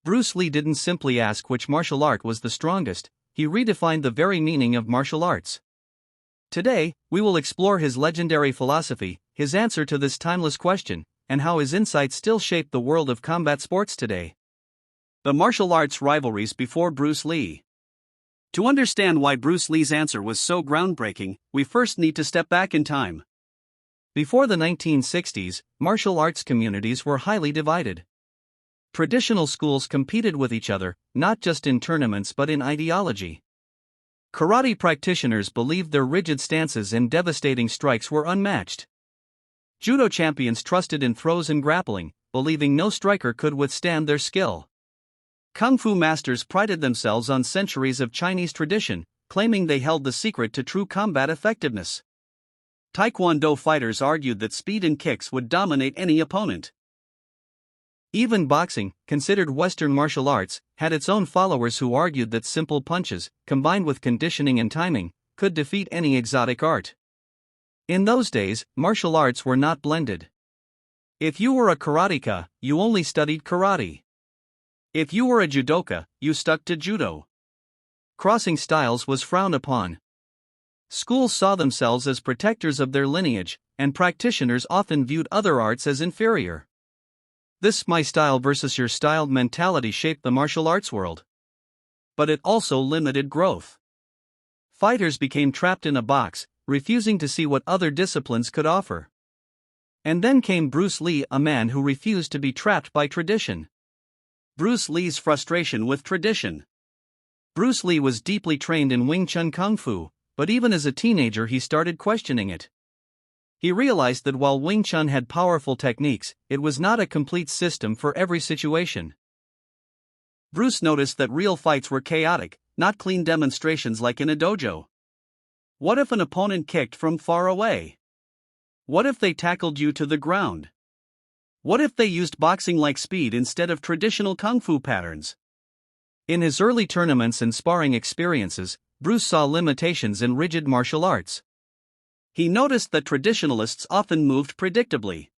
Bruce Lee didn't simply ask which martial art was the strongest, he redefined the very meaning of martial arts. Today, we will explore his legendary philosophy, his answer to this timeless question, and how his insights still shape the world of combat sports today. The martial arts rivalries before Bruce Lee. To understand why Bruce Lee's answer was so groundbreaking, we first need to step back in time. Before the 1960s, martial arts communities were highly divided. Traditional schools competed with each other, not just in tournaments but in ideology. Karate practitioners believed their rigid stances and devastating strikes were unmatched. Judo champions trusted in throws and grappling, believing no striker could withstand their skill. Kung Fu masters prided themselves on centuries of Chinese tradition, claiming they held the secret to true combat effectiveness. Taekwondo fighters argued that speed and kicks would dominate any opponent. Even boxing, considered Western martial arts, had its own followers who argued that simple punches, combined with conditioning and timing, could defeat any exotic art. In those days, martial arts were not blended. If you were a karateka, you only studied karate. If you were a judoka, you stuck to judo. Crossing styles was frowned upon. Schools saw themselves as protectors of their lineage, and practitioners often viewed other arts as inferior. This my style versus your style mentality shaped the martial arts world. But it also limited growth. Fighters became trapped in a box, refusing to see what other disciplines could offer. And then came Bruce Lee, a man who refused to be trapped by tradition. Bruce Lee's frustration with tradition. Bruce Lee was deeply trained in Wing Chun Kung Fu, but even as a teenager he started questioning it. He realized that while Wing Chun had powerful techniques, it was not a complete system for every situation. Bruce noticed that real fights were chaotic, not clean demonstrations like in a dojo. What if an opponent kicked from far away? What if they tackled you to the ground? What if they used boxing-like speed instead of traditional kung fu patterns? In his early tournaments and sparring experiences, Bruce saw limitations in rigid martial arts. He noticed that traditionalists often moved predictably.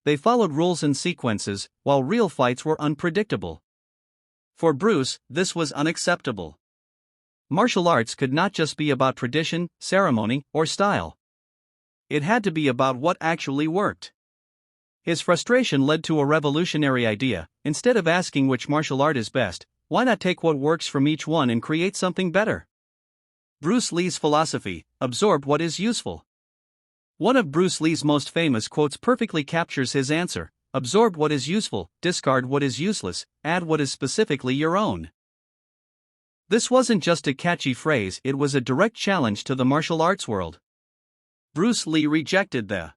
They followed rules and sequences, while real fights were unpredictable. For Bruce, this was unacceptable. Martial arts could not just be about tradition, ceremony, or style. It had to be about what actually worked. His frustration led to a revolutionary idea: instead of asking which martial art is best, why not take what works from each one and create something better? Bruce Lee's philosophy: absorb what is useful. One of Bruce Lee's most famous quotes perfectly captures his answer: absorb what is useful, discard what is useless, add what is specifically your own. This wasn't just a catchy phrase, it was a direct challenge to the martial arts world. Bruce Lee rejected the